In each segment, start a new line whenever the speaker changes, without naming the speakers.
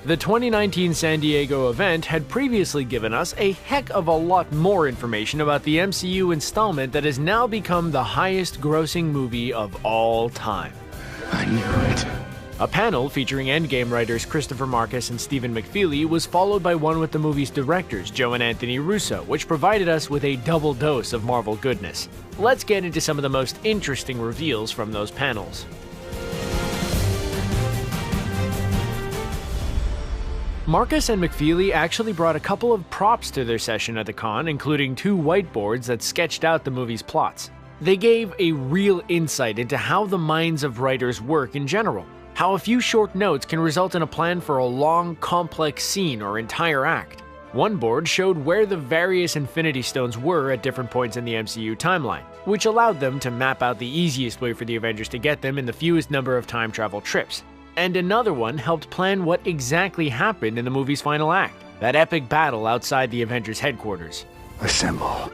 The 2019 San Diego event had previously given us a heck of a lot more information about the MCU installment that has now become the highest grossing movie of all time.
I knew it.
A panel featuring Endgame writers Christopher Marcus and Stephen McFeely was followed by one with the movie's directors, Joe and Anthony Russo, which provided us with a double dose of Marvel goodness. Let's get into some of the most interesting reveals from those panels. Marcus and McFeely actually brought a couple of props to their session at the con, including 2 whiteboards that sketched out the movie's plots. They gave a real insight into how the minds of writers work in general, how a few short notes can result in a plan for a long, complex scene or entire act. One board showed where the various Infinity Stones were at different points in the MCU timeline, which allowed them to map out the easiest way for the Avengers to get them in the fewest number of time travel trips. And another one helped plan what exactly happened in the movie's final act, that epic battle outside the Avengers headquarters.
Assemble.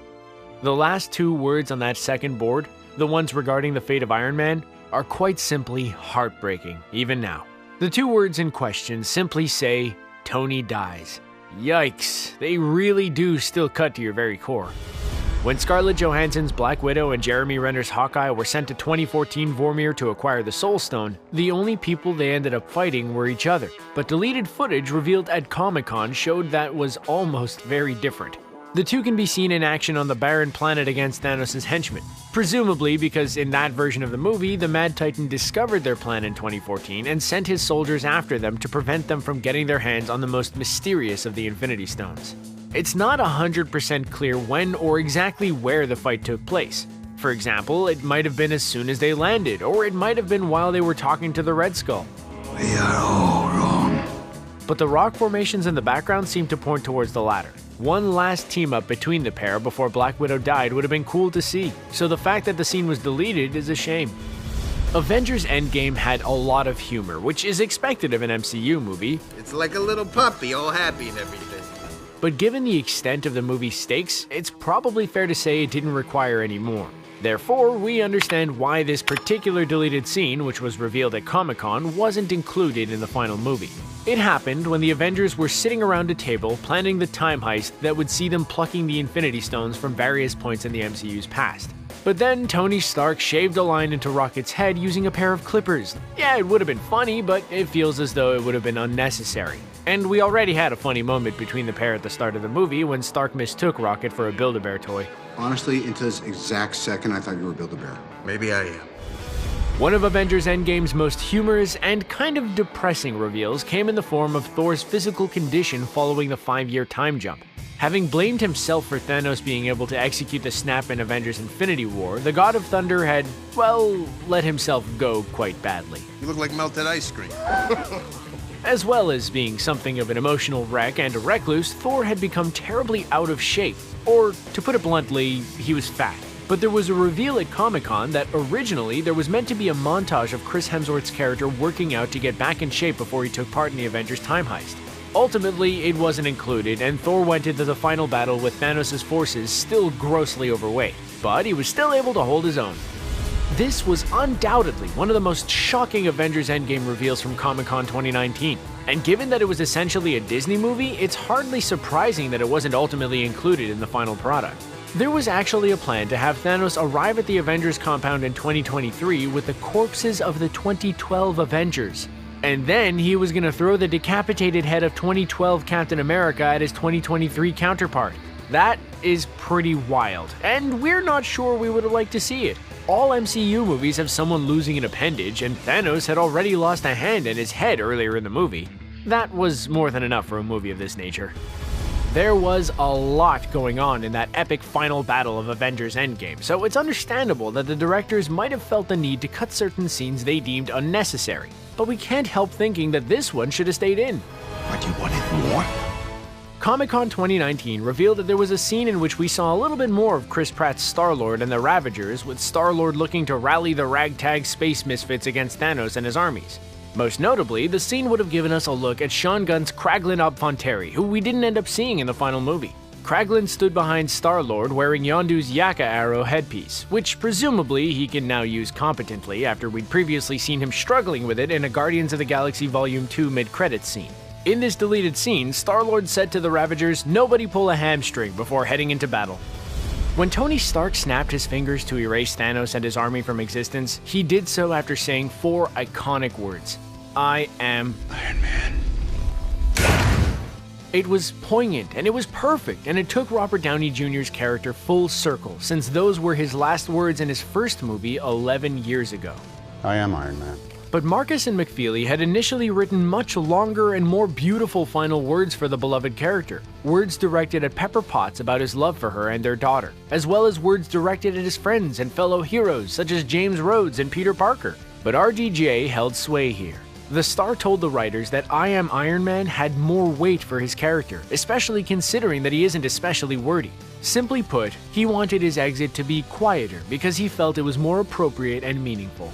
The last 2 words on that second board, the ones regarding the fate of Iron Man, are quite simply heartbreaking, even now. The 2 words in question simply say, Tony dies. Yikes, they really do still cut to your very core. When Scarlett Johansson's Black Widow and Jeremy Renner's Hawkeye were sent to 2014 Vormir to acquire the Soul Stone, the only people they ended up fighting were each other. But deleted footage revealed at Comic-Con showed that was almost very different. The 2 can be seen in action on the barren planet against Thanos' henchmen, presumably because in that version of the movie, the Mad Titan discovered their plan in 2014 and sent his soldiers after them to prevent them from getting their hands on the most mysterious of the Infinity Stones. It's not 100% clear when or exactly where the fight took place. For example, it might have been as soon as they landed, or it might have been while they were talking to the Red Skull.
We are all wrong.
But the rock formations in the background seem to point towards the latter. One last team-up between the pair before Black Widow died would have been cool to see, so the fact that the scene was deleted is a shame. Avengers Endgame had a lot of humor, which is expected of an MCU movie.
It's like a little puppy, all happy and everything.
But given the extent of the movie's stakes, it's probably fair to say it didn't require any more. Therefore, we understand why this particular deleted scene, which was revealed at Comic-Con, wasn't included in the final movie. It happened when the Avengers were sitting around a table planning the time heist that would see them plucking the Infinity Stones from various points in the MCU's past. But then Tony Stark shaved a line into Rocket's head using a pair of clippers. Yeah, it would have been funny, but it feels as though it would have been unnecessary. And we already had a funny moment between the pair at the start of the movie when Stark mistook Rocket for a Build-A-Bear toy.
Honestly, into this exact second, I thought you were Build-A-Bear.
Maybe I am.
One of Avengers Endgame's most humorous and kind of depressing reveals came in the form of Thor's physical condition following the 5-year time jump. Having blamed himself for Thanos being able to execute the snap in Avengers Infinity War, the God of Thunder had, well, let himself go quite badly.
You look like melted ice cream.
As well as being something of an emotional wreck and a recluse, Thor had become terribly out of shape. Or, to put it bluntly, he was fat. But there was a reveal at Comic-Con that originally there was meant to be a montage of Chris Hemsworth's character working out to get back in shape before he took part in the Avengers time heist. Ultimately, it wasn't included, and Thor went into the final battle with Thanos' forces still grossly overweight. But he was still able to hold his own. This was undoubtedly one of the most shocking Avengers Endgame reveals from Comic-Con 2019. And given that it was essentially a Disney movie, it's hardly surprising that it wasn't ultimately included in the final product. There was actually a plan to have Thanos arrive at the Avengers compound in 2023 with the corpses of the 2012 Avengers. And then he was going to throw the decapitated head of 2012 Captain America at his 2023 counterpart. That is pretty wild, and we're not sure we would have liked to see it. All MCU movies have someone losing an appendage, and Thanos had already lost a hand and his head earlier in the movie. That was more than enough for a movie of this nature. There was a lot going on in that epic final battle of Avengers Endgame, so it's understandable that the directors might have felt the need to cut certain scenes they deemed unnecessary. But we can't help thinking that this one should have stayed in.
But you wanted more?
Comic-Con 2019 revealed that there was a scene in which we saw a little bit more of Chris Pratt's Star-Lord and the Ravagers, with Star-Lord looking to rally the ragtag space misfits against Thanos and his armies. Most notably, the scene would have given us a look at Sean Gunn's Kraglin Obfonteri, who we didn't end up seeing in the final movie. Kraglin stood behind Star-Lord wearing Yondu's Yaka Arrow headpiece, which presumably he can now use competently after we'd previously seen him struggling with it in a Guardians of the Galaxy Volume 2 mid-credits scene. In this deleted scene, Star-Lord said to the Ravagers, "Nobody pull a hamstring," before heading into battle. When Tony Stark snapped his fingers to erase Thanos and his army from existence, he did so after saying 4 iconic words: "I am
Iron Man."
It was poignant, and it was perfect, and it took Robert Downey Jr.'s character full circle, since those were his last words in his first movie 11 years ago.
I am Iron Man.
But Marcus and McFeely had initially written much longer and more beautiful final words for the beloved character, words directed at Pepper Potts about his love for her and their daughter, as well as words directed at his friends and fellow heroes such as James Rhodes and Peter Parker. But RDJ held sway here. The star told the writers that "I am Iron Man" had more weight for his character, especially considering that he isn't especially wordy. Simply put, he wanted his exit to be quieter because he felt it was more appropriate and meaningful.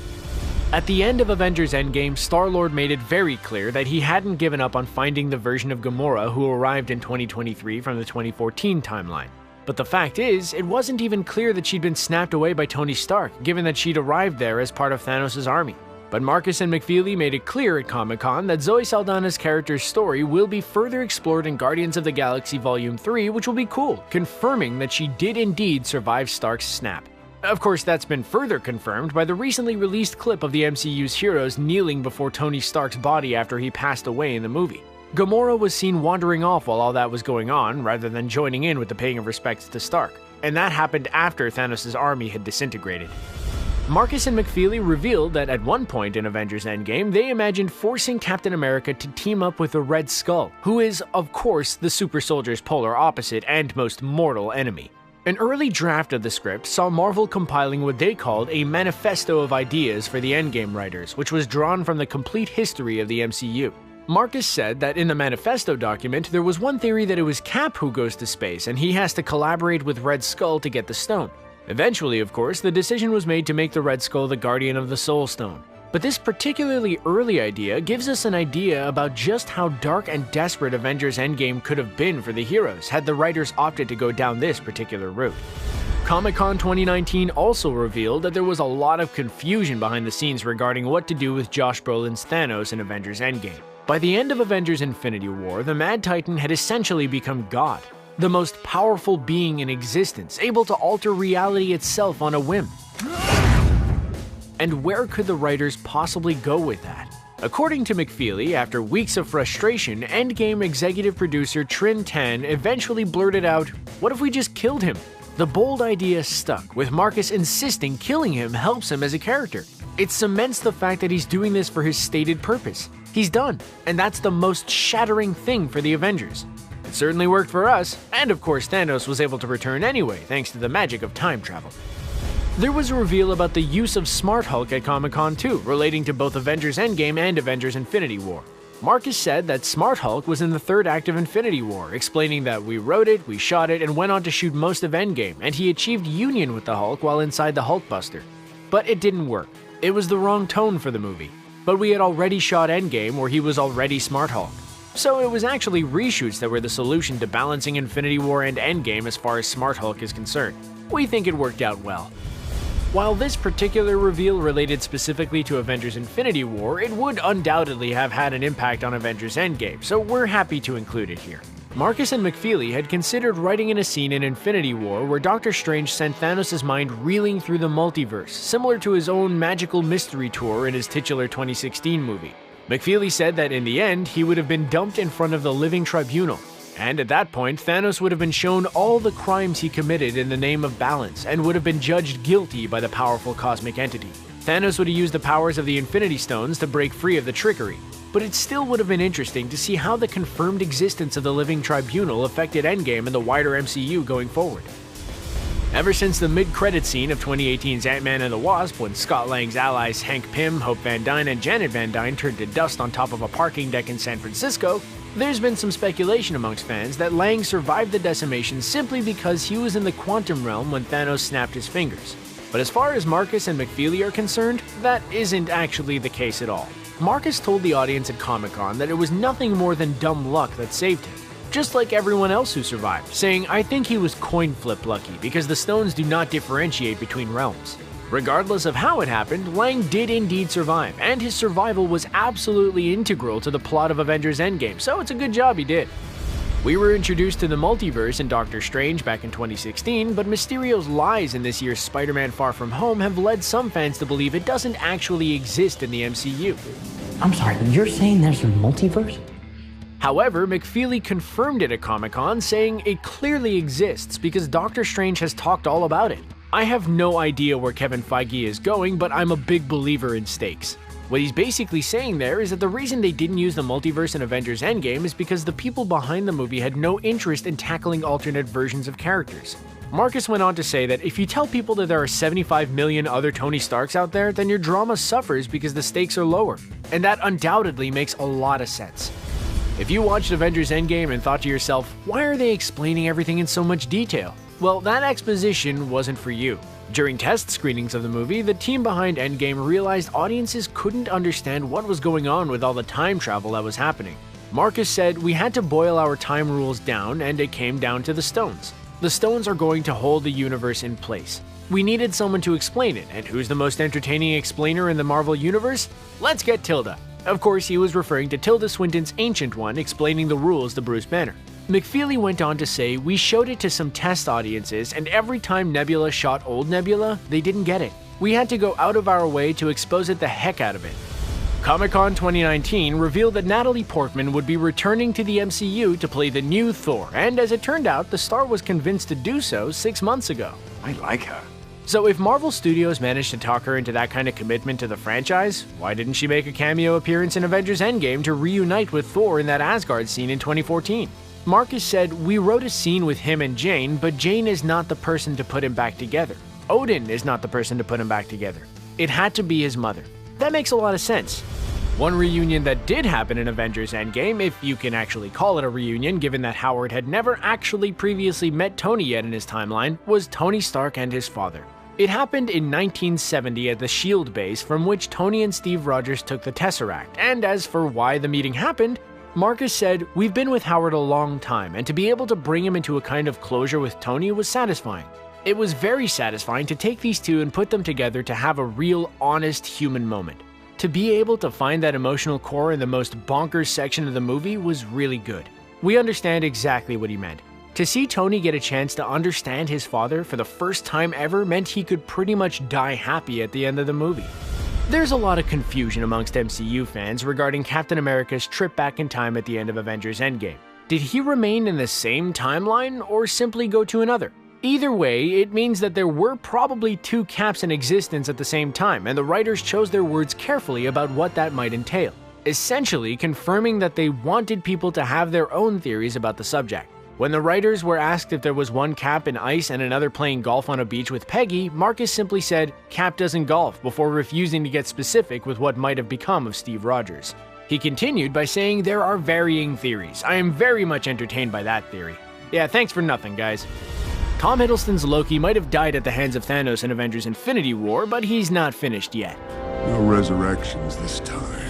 At the end of Avengers Endgame, Star-Lord made it very clear that he hadn't given up on finding the version of Gamora who arrived in 2023 from the 2014 timeline. But the fact is, it wasn't even clear that she'd been snapped away by Tony Stark, given that she'd arrived there as part of Thanos' army. But Marcus and McFeely made it clear at Comic-Con that Zoe Saldana's character's story will be further explored in Guardians of the Galaxy Volume 3, which will be cool, confirming that she did indeed survive Stark's snap. Of course, that's been further confirmed by the recently released clip of the MCU's heroes kneeling before Tony Stark's body after he passed away in the movie. Gamora was seen wandering off while all that was going on, rather than joining in with the paying of respects to Stark, and that happened after Thanos' army had disintegrated. Marcus and McFeely revealed that at one point in Avengers Endgame, they imagined forcing Captain America to team up with the Red Skull, who is, of course, the super soldier's polar opposite and most mortal enemy. An early draft of the script saw Marvel compiling what they called a manifesto of ideas for the Endgame writers, which was drawn from the complete history of the MCU. Marcus said that in the manifesto document, there was one theory that it was Cap who goes to space and he has to collaborate with Red Skull to get the stone. Eventually, of course, the decision was made to make the Red Skull the guardian of the Soul Stone. But this particularly early idea gives us an idea about just how dark and desperate Avengers Endgame could have been for the heroes had the writers opted to go down this particular route. Comic-Con 2019 also revealed that there was a lot of confusion behind the scenes regarding what to do with Josh Brolin's Thanos in Avengers Endgame. By the end of Avengers Infinity War, the Mad Titan had essentially become God, the most powerful being in existence, able to alter reality itself on a whim. And where could the writers possibly go with that? According to McFeely, after weeks of frustration, Endgame executive producer Trin Tan eventually blurted out, "What if we just killed him?" The bold idea stuck, with Marcus insisting killing him helps him as a character. It cements the fact that he's doing this for his stated purpose. He's done, and that's the most shattering thing for the Avengers. It certainly worked for us, and of course Thanos was able to return anyway, thanks to the magic of time travel. There was a reveal about the use of Smart Hulk at Comic-Con too, relating to both Avengers Endgame and Avengers Infinity War. Marcus said that Smart Hulk was in the third act of Infinity War, explaining that we wrote it, we shot it, and went on to shoot most of Endgame, and he achieved union with the Hulk while inside the Hulkbuster. But it didn't work. It was the wrong tone for the movie. But we had already shot Endgame where he was already Smart Hulk. So it was actually reshoots that were the solution to balancing Infinity War and Endgame as far as Smart Hulk is concerned. We think it worked out well. While this particular reveal related specifically to Avengers Infinity War, it would undoubtedly have had an impact on Avengers Endgame, so we're happy to include it here. Marcus and McFeely had considered writing in a scene in Infinity War where Doctor Strange sent Thanos' mind reeling through the multiverse, similar to his own magical mystery tour in his titular 2016 movie. McFeely said that in the end, he would have been dumped in front of the living tribunal, and at that point, Thanos would have been shown all the crimes he committed in the name of balance and would have been judged guilty by the powerful cosmic entity. Thanos would have used the powers of the Infinity Stones to break free of the trickery, but it still would have been interesting to see how the confirmed existence of the living tribunal affected Endgame and the wider MCU going forward. Ever since the mid-credit scene of 2018's Ant-Man and the Wasp, when Scott Lang's allies Hank Pym, Hope Van Dyne, and Janet Van Dyne turned to dust on top of a parking deck in San Francisco, there's been some speculation amongst fans that Lang survived the decimation simply because he was in the quantum realm when Thanos snapped his fingers. But as far as Marcus and McFeely are concerned, that isn't actually the case at all. Marcus told the audience at Comic-Con that it was nothing more than dumb luck that saved him, just like everyone else who survived, saying, "I think he was coin flip lucky because the stones do not differentiate between realms." Regardless of how it happened, Lang did indeed survive, and his survival was absolutely integral to the plot of Avengers Endgame, so it's a good job he did. We were introduced to the multiverse in Doctor Strange back in 2016, but Mysterio's lies in this year's Spider-Man Far From Home have led some fans to believe it doesn't actually exist in the MCU.
I'm sorry, you're saying there's a multiverse?
However, McFeely confirmed it at Comic-Con, saying it clearly exists because Doctor Strange has talked all about it. I have no idea where Kevin Feige is going, but I'm a big believer in stakes. What he's basically saying there is that the reason they didn't use the multiverse in Avengers Endgame is because the people behind the movie had no interest in tackling alternate versions of characters. Marcus went on to say that if you tell people that there are 75 million other Tony Starks out there, then your drama suffers because the stakes are lower. And that undoubtedly makes a lot of sense. If you watched Avengers Endgame and thought to yourself, why are they explaining everything in so much detail? Well, that exposition wasn't for you. During test screenings of the movie, the team behind Endgame realized audiences couldn't understand what was going on with all the time travel that was happening. Marcus said, "We had to boil our time rules down, and it came down to the stones. The stones are going to hold the universe in place. We needed someone to explain it, and who's the most entertaining explainer in the Marvel Universe? Let's get Tilda." Of course, he was referring to Tilda Swinton's Ancient One explaining the rules to Bruce Banner. McFeely went on to say, "We showed it to some test audiences, and every time Nebula shot old Nebula, they didn't get it. We had to go out of our way to expose it the heck out of it." Comic-Con 2019 revealed that Natalie Portman would be returning to the MCU to play the new Thor, and as it turned out, the star was convinced to do so 6 months ago.
I like her.
So if Marvel Studios managed to talk her into that kind of commitment to the franchise, why didn't she make a cameo appearance in Avengers Endgame to reunite with Thor in that Asgard scene in 2014? Marcus said, "We wrote a scene with him and Jane, but Jane is not the person to put him back together. Odin is not the person to put him back together. It had to be his mother." That makes a lot of sense. One reunion that did happen in Avengers Endgame, if you can actually call it a reunion given that Howard had never actually previously met Tony yet in his timeline, was Tony Stark and his father. It happened in 1970 at the SHIELD base from which Tony and Steve Rogers took the Tesseract, and as for why the meeting happened, Marcus said, "We've been with Howard a long time, and to be able to bring him into a kind of closure with Tony was satisfying. It was very satisfying to take these two and put them together to have a real, honest human moment. To be able to find that emotional core in the most bonkers section of the movie was really good. We understand exactly what he meant. To see Tony get a chance to understand his father for the first time ever meant he could pretty much die happy at the end of the movie." There's a lot of confusion amongst MCU fans regarding Captain America's trip back in time at the end of Avengers Endgame. Did he remain in the same timeline or simply go to another? Either way, it means that there were probably two Caps in existence at the same time, and the writers chose their words carefully about what that might entail, essentially confirming that they wanted people to have their own theories about the subject. When the writers were asked if there was one Cap in ice and another playing golf on a beach with Peggy, Marcus simply said, "Cap doesn't golf," before refusing to get specific with what might have become of Steve Rogers. He continued by saying, "There are varying theories. I am very much entertained by that theory." Yeah, thanks for nothing, guys. Tom Hiddleston's Loki might have died at the hands of Thanos in Avengers Infinity War, but he's not finished yet.
No resurrections this time.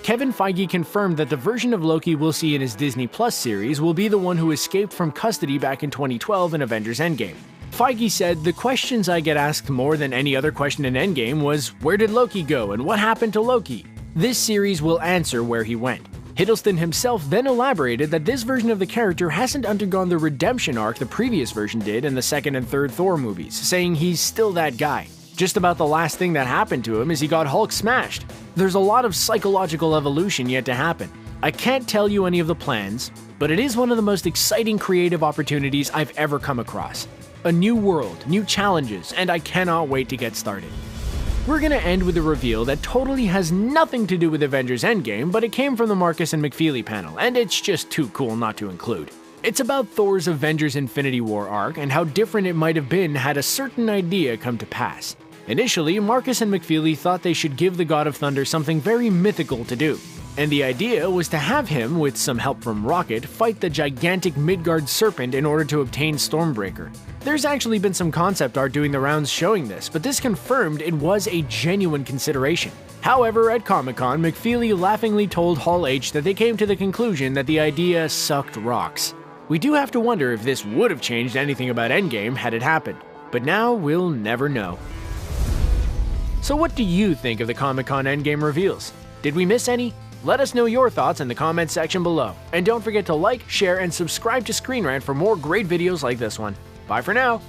Kevin Feige confirmed that the version of Loki we'll see in his Disney Plus series will be the one who escaped from custody back in 2012 in Avengers Endgame. Feige said, "The questions I get asked more than any other question in Endgame was, where did Loki go and what happened to Loki? This series will answer where he went." Hiddleston himself then elaborated that this version of the character hasn't undergone the redemption arc the previous version did in the second and third Thor movies, saying he's still that guy. Just about the last thing that happened to him is he got Hulk smashed. There's a lot of psychological evolution yet to happen. I can't tell you any of the plans, but it is one of the most exciting creative opportunities I've ever come across. A new world, new challenges, and I cannot wait to get started. We're gonna end with a reveal that totally has nothing to do with Avengers Endgame, but it came from the Marcus and McFeely panel, and it's just too cool not to include. It's about Thor's Avengers Infinity War arc and how different it might have been had a certain idea come to pass. Initially, Marcus and McFeely thought they should give the God of Thunder something very mythical to do, and the idea was to have him, with some help from Rocket, fight the gigantic Midgard serpent in order to obtain Stormbreaker. There's actually been some concept art doing the rounds showing this, but this confirmed it was a genuine consideration. However, at Comic-Con, McFeely laughingly told Hall H that they came to the conclusion that the idea sucked rocks. We do have to wonder if this would have changed anything about Endgame had it happened, but now we'll never know. So what do you think of the Comic-Con Endgame reveals? Did we miss any? Let us know your thoughts in the comments section below. And don't forget to like, share, and subscribe to Screen Rant for more great videos like this one. Bye for now!